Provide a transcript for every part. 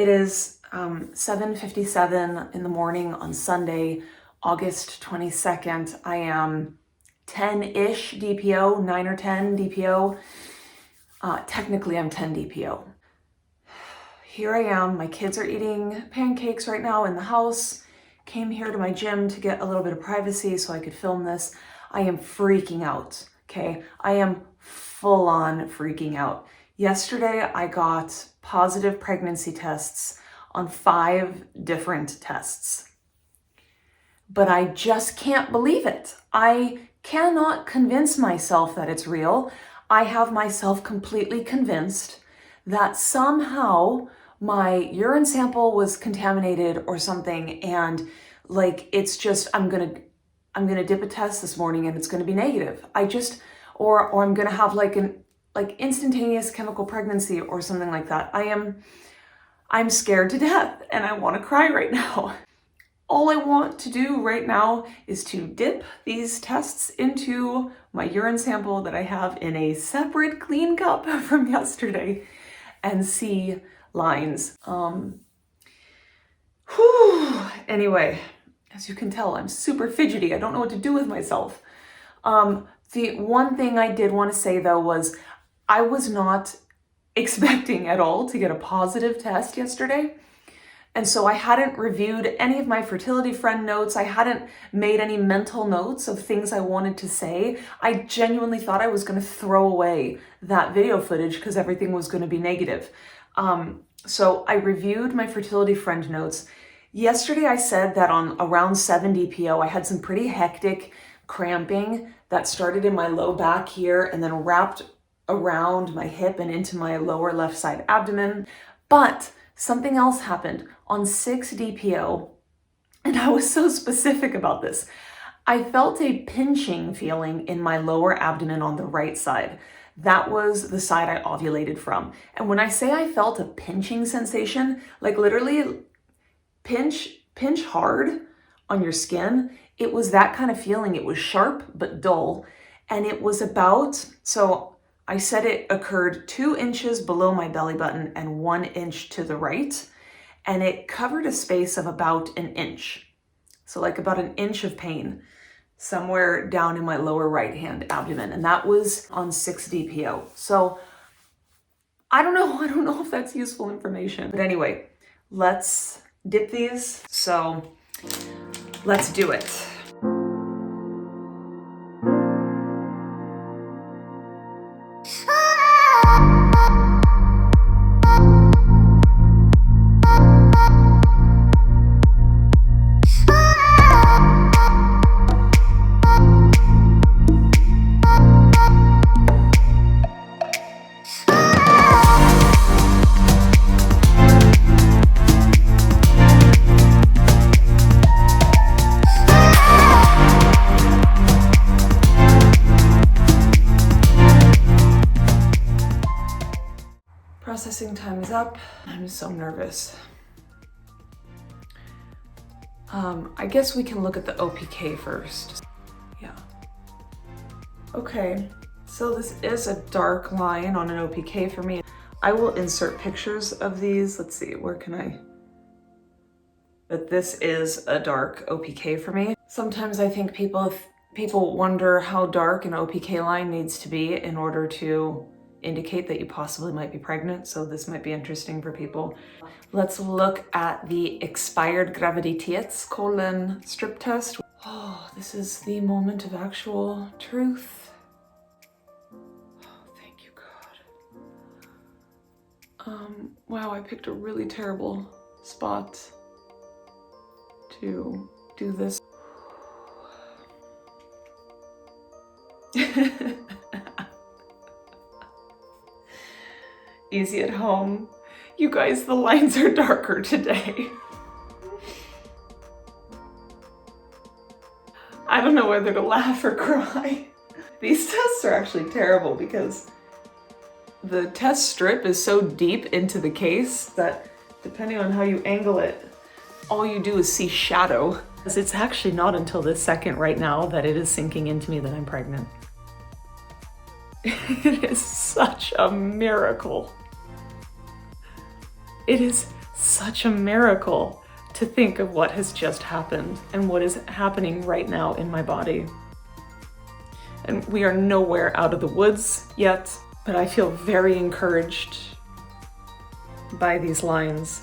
It is 7:57 in the morning on Sunday, August 22nd. I am 10-ish DPO, 9 or 10 DPO. Technically, I'm 10 DPO. Here I am. My kids are eating pancakes right now in the house. Came here to my gym to get a little bit of privacy so I could film this. I am freaking out, okay? I am full on freaking out. Yesterday, I got positive pregnancy tests on 5 different tests. But I just can't believe it. I cannot convince myself that it's real. I have myself completely convinced that somehow my urine sample was contaminated or something, and like it's just I'm gonna dip a test this morning and it's gonna be negative. Or I'm gonna have like instantaneous chemical pregnancy or something like that. I'm scared to death and I want to cry right now. All I want to do right now is to dip these tests into my urine sample that I have in a separate clean cup from yesterday and see lines. Anyway, as you can tell, I'm super fidgety. I don't know what to do with myself. The one thing I did want to say though was I was not expecting at all to get a positive test yesterday. And so I hadn't reviewed any of my fertility friend notes. I hadn't made any mental notes of things I wanted to say. I genuinely thought I was going to throw away that video footage because everything was going to be negative. So I reviewed my fertility friend notes. Yesterday I said that on around 7 DPO, I had some pretty hectic cramping that started in my low back here and then wrapped around my hip and into my lower left side abdomen. But something else happened on 6 DPO, and I was so specific about this. I felt a pinching feeling in my lower abdomen on the right side. That was the side I ovulated from. And when I say I felt a pinching sensation, like literally pinch hard on your skin, it was that kind of feeling. It was sharp but dull. And it was so I said it occurred 2 inches below my belly button and 1 inch to the right. And it covered a space of about 1 inch. So like about 1 inch of pain somewhere down in my lower right hand abdomen. And that was on 6 DPO. So I don't know if that's useful information. But anyway, let's dip these. So let's do it. Processing time is up. I'm so nervous. I guess we can look at the OPK first. Yeah. Okay, so this is a dark line on an OPK for me. I will insert pictures of these. Let's see, where can I? But this is a dark OPK for me. Sometimes I think people wonder how dark an OPK line needs to be in order to indicate that you possibly might be pregnant, so this might be interesting for people. Let's look at the expired Graviditetskollen strip test. Oh, this is the moment of actual truth. Oh, thank you, God. Wow, I picked a really terrible spot to do this. Easy at home. You guys, the lines are darker today. I don't know whether to laugh or cry. These tests are actually terrible because the test strip is so deep into the case that depending on how you angle it, all you do is see shadow. It's actually not until this second right now that it is sinking into me that I'm pregnant. It is such a miracle. It is Such a miracle to think of what has just happened and what is happening right now in my body. And we are nowhere out of the woods yet, but I feel very encouraged by these lines.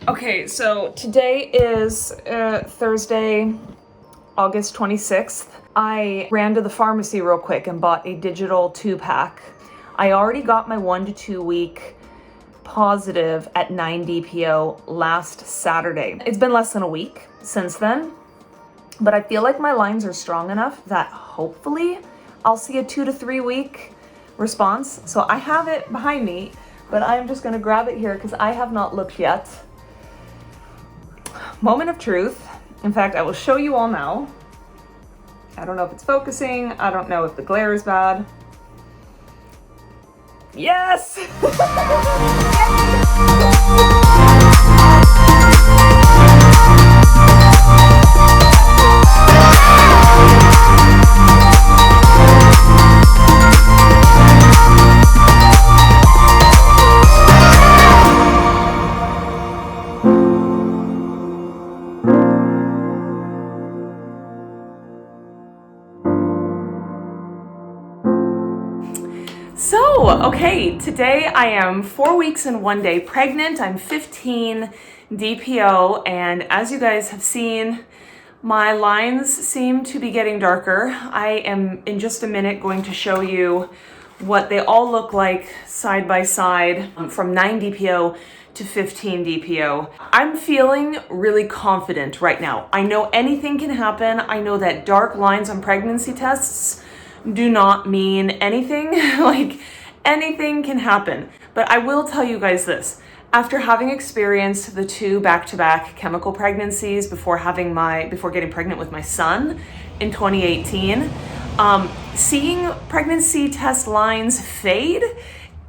Okay, so today is Thursday, August 26th. I ran to the pharmacy real quick and bought a digital 2-pack. I already got my 1 to 2 week positive at 9 DPO last Saturday. It's been less than a week since then, but I feel like my lines are strong enough that hopefully I'll see a 2 to 3 week response. So I have it behind me, but I'm just gonna grab it here because I have not looked yet. Moment of truth. In fact, I will show you all now. I don't know if it's focusing. I don't know if the glare is bad. Yes! So, okay, today I am 4 weeks and 1 day pregnant. I'm 15 DPO, and as you guys have seen, my lines seem to be getting darker. I am in just a minute going to show you what they all look like side by side from 9 DPO to 15 DPO. I'm feeling really confident right now. I know anything can happen. I know that dark lines on pregnancy tests do not mean anything. Like, anything can happen. But I will tell you guys this. After having experienced the 2 back-to-back chemical pregnancies before getting pregnant with my son in 2018, seeing pregnancy test lines fade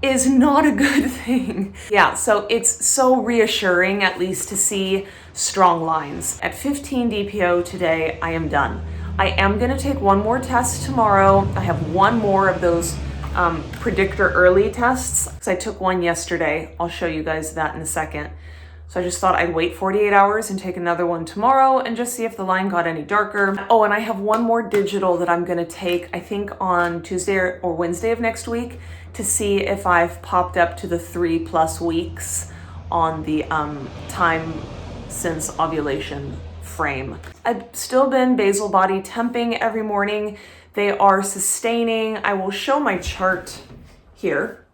is not a good thing. Yeah, so it's so reassuring at least to see strong lines. At 15 DPO today, I am done. I am gonna take one more test tomorrow. I have one more of those Predictor early tests. So I took one yesterday. I'll show you guys that in a second. So I just thought I'd wait 48 hours and take another one tomorrow and just see if the line got any darker. Oh, and I have one more digital that I'm gonna take, I think on Tuesday or Wednesday of next week, to see if I've popped up to the 3+ weeks on the time since ovulation frame. I've still been basal body temping every morning. They are sustaining. I will show my chart here.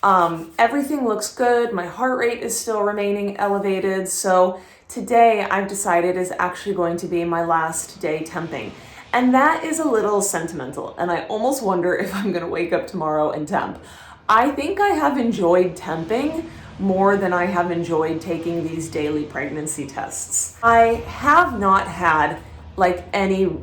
Everything looks good. My heart rate is still remaining elevated. So today I've decided is actually going to be my last day temping. And that is a little sentimental. And I almost wonder if I'm gonna wake up tomorrow and temp. I think I have enjoyed temping more than I have enjoyed taking these daily pregnancy tests. I have not had like any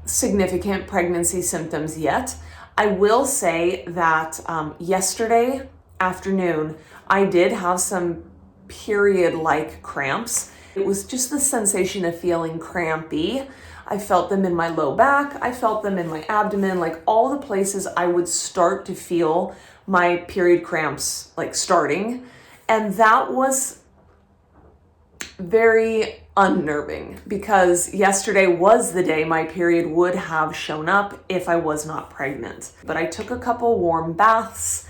significant pregnancy symptoms yet. I will say that yesterday afternoon, I did have some period-like cramps, It was just the sensation of feeling crampy. I felt them in my low back. I felt them in my abdomen, like all the places I would start to feel my period cramps like starting. And that was very unnerving because yesterday was the day my period would have shown up if I was not pregnant. But I took a couple warm baths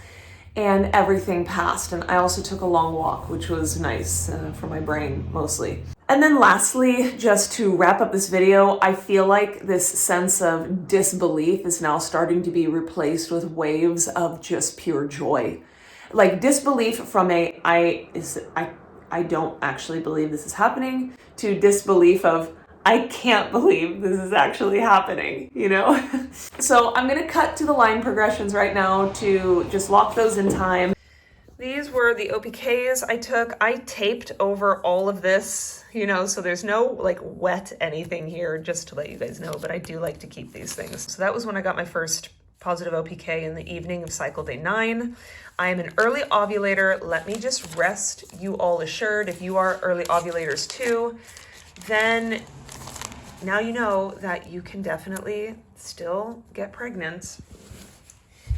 and everything passed. And I also took a long walk, which was nice for my brain mostly. And then lastly, just to wrap up this video, I feel like this sense of disbelief is now starting to be replaced with waves of just pure joy. Like disbelief from I don't actually believe this is happening, to disbelief of I can't believe this is actually happening, you know? So I'm gonna cut to the line progressions right now to just lock those in time. These were the OPKs I took. I taped over all of this, you know, so there's no like wet anything here, just to let you guys know, but I do like to keep these things. So that was when I got my first positive OPK in the evening of cycle day 9. I am an early ovulator. Let me just rest you all assured. If you are early ovulators too, then now you know that you can definitely still get pregnant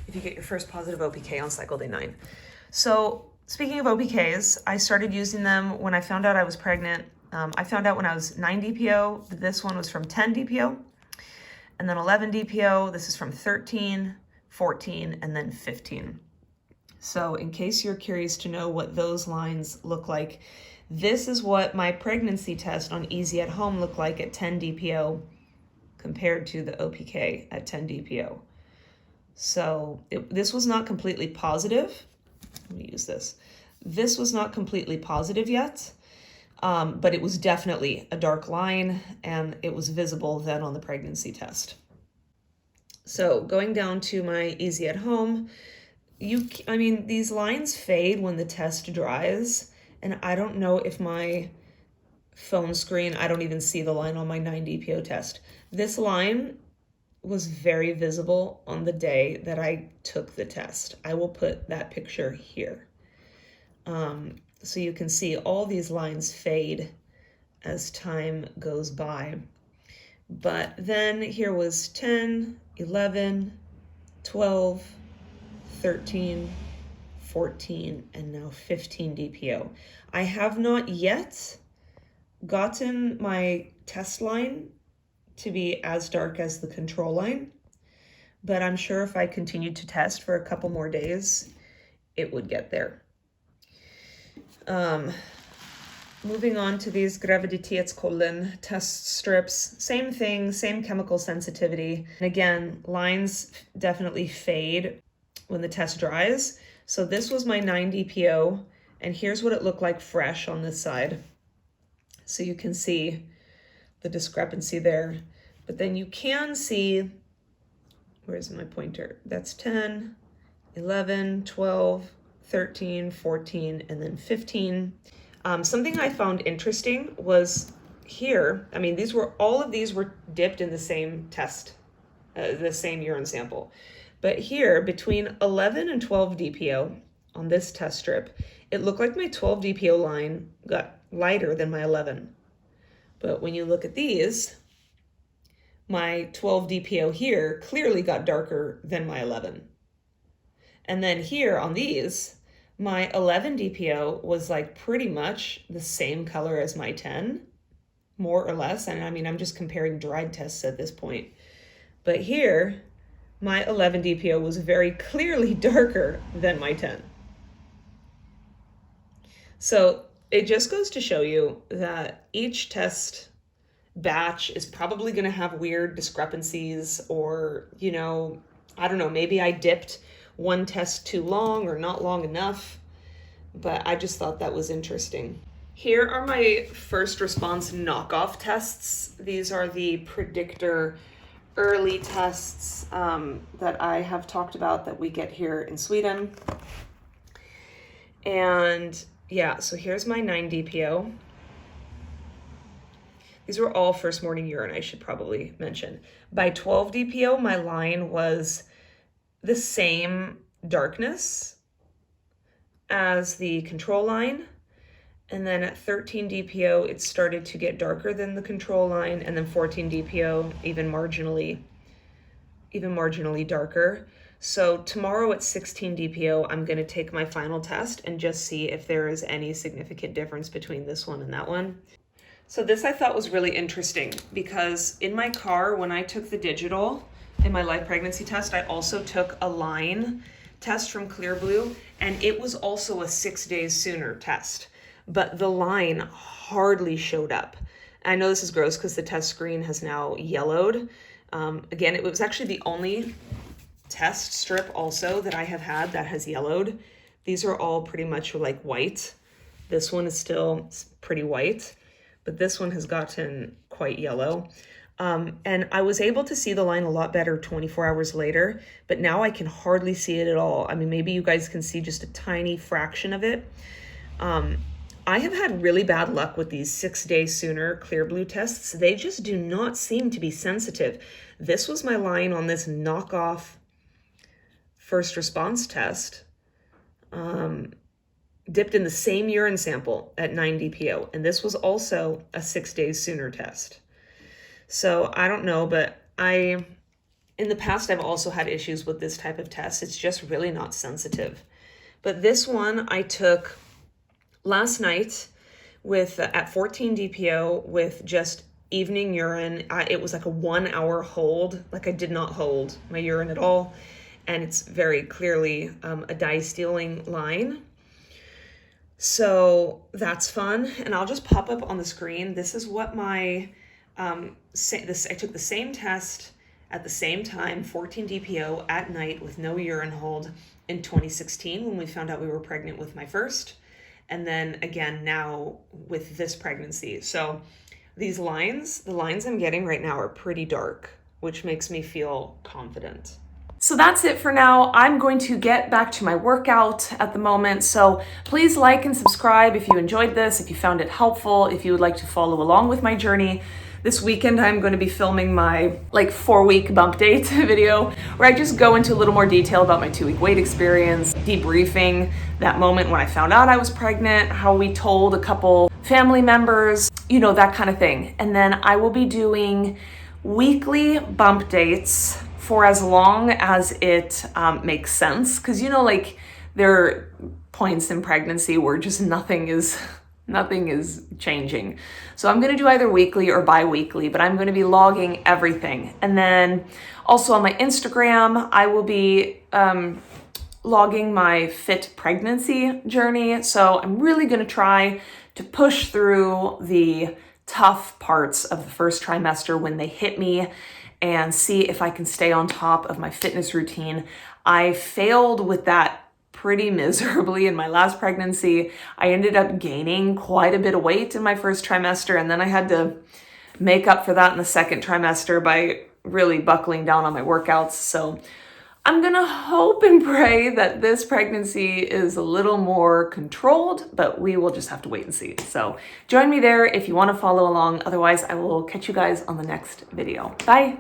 if you get your first positive OPK on cycle day 9. So speaking of OPKs, I started using them when I found out I was pregnant. I found out when I was 9 DPO. This one was from 10 DPO. And then 11 DPO, this is from 13, 14, and then 15. So in case you're curious to know what those lines look like, this is what my pregnancy test on Easy at Home looked like at 10 DPO compared to the OPK at 10 DPO. So this was not completely positive. Let me use this. This was not completely positive yet, but it was definitely a dark line and it was visible then on the pregnancy test. So going down to my Easy at Home, these lines fade when the test dries, and I don't know if my phone screen, I don't even see the line on my 9 DPO test. This line was very visible on the day that I took the test. I will put that picture here. So you can see all these lines fade as time goes by. But then here was 10, 11, 12, 13, 14, and now 15 DPO. I have not yet gotten my test line to be as dark as the control line, but I'm sure if I continued to test for a couple more days, it would get there. Moving on to these Graviditetskollen test strips, same thing, same chemical sensitivity. And again, lines definitely fade when the test dries. So this was my 9 DPO, and here's what it looked like fresh on this side. So you can see the discrepancy there. But then you can see, where's my pointer? That's 10, 11, 12, 13, 14, and then 15. Something I found interesting was here, all of these were dipped in the same test, the same urine sample. But here, between 11 and 12 DPO on this test strip, it looked like my 12 DPO line got lighter than my 11. But when you look at these, my 12 DPO here clearly got darker than my 11. And then here on these, my 11 DPO was like pretty much the same color as my 10, more or less. And I'm just comparing dried tests at this point. But here, my 11 DPO was very clearly darker than my 10. So it just goes to show you that each test batch is probably going to have weird discrepancies, or, I don't know, maybe I dipped one test too long or not long enough, but I just thought that was interesting. Here are my first response knockoff tests. These are the Predictor early tests that I have talked about that we get here in Sweden. And yeah, so here's my 9 DPO. These were all first morning urine, I should probably mention. By 12 DPO, my line was the same darkness as the control line. And then at 13 DPO, it started to get darker than the control line, and then 14 DPO, even marginally darker. So tomorrow at 16 DPO, I'm gonna take my final test and just see if there is any significant difference between this one and that one. So this I thought was really interesting because in my car, when I took the digital in my live pregnancy test, I also took a line test from ClearBlue, and it was also a 6 days sooner test, but the line hardly showed up. I know this is gross because the test screen has now yellowed. Again, it was actually the only test strip also that I have had that has yellowed. These are all pretty much like white. This one is still pretty white, but this one has gotten quite yellow. And I was able to see the line a lot better 24 hours later, but now I can hardly see it at all. I mean, maybe you guys can see just a tiny fraction of it. I have had really bad luck with these 6 days sooner ClearBlue tests. They just do not seem to be sensitive. This was my line on this knockoff first response test, dipped in the same urine sample at 9 DPO, and this was also a 6 days sooner test. So I don't know, but in the past, I've also had issues with this type of test. It's just really not sensitive. But this one I took last night with at 14 DPO with just evening urine. It was like a 1 hour hold. Like I did not hold my urine at all. And it's very clearly a dye-stealing line. So that's fun. And I'll just pop up on the screen. This is what my, I took the same test at the same time, 14 DPO at night with no urine hold in 2016 when we found out we were pregnant with my first. And then again now with this pregnancy. So these lines, the lines I'm getting right now are pretty dark, which makes me feel confident. So that's it for now. I'm going to get back to my workout at the moment. So please like and subscribe if you enjoyed this, if you found it helpful, if you would like to follow along with my journey. This weekend, I'm going to be filming my 4-week bump date video where I just go into a little more detail about my 2-week weight experience, debriefing that moment when I found out I was pregnant, how we told a couple family members, you know, that kind of thing. And then I will be doing weekly bump dates for as long as it makes sense. Because, you know, like there are points in pregnancy where just nothing is changing. So I'm going to do either weekly or bi-weekly, but I'm going to be logging everything. And then also on my Instagram, I will be logging my fit pregnancy journey. So I'm really going to try to push through the tough parts of the first trimester when they hit me and see if I can stay on top of my fitness routine. I failed with that pretty miserably in my last pregnancy. I ended up gaining quite a bit of weight in my first trimester, and then I had to make up for that in the second trimester by really buckling down on my workouts. So I'm gonna hope and pray that this pregnancy is a little more controlled, but we will just have to wait and see. So join me there if you want to follow along. Otherwise, I will catch you guys on the next video. Bye.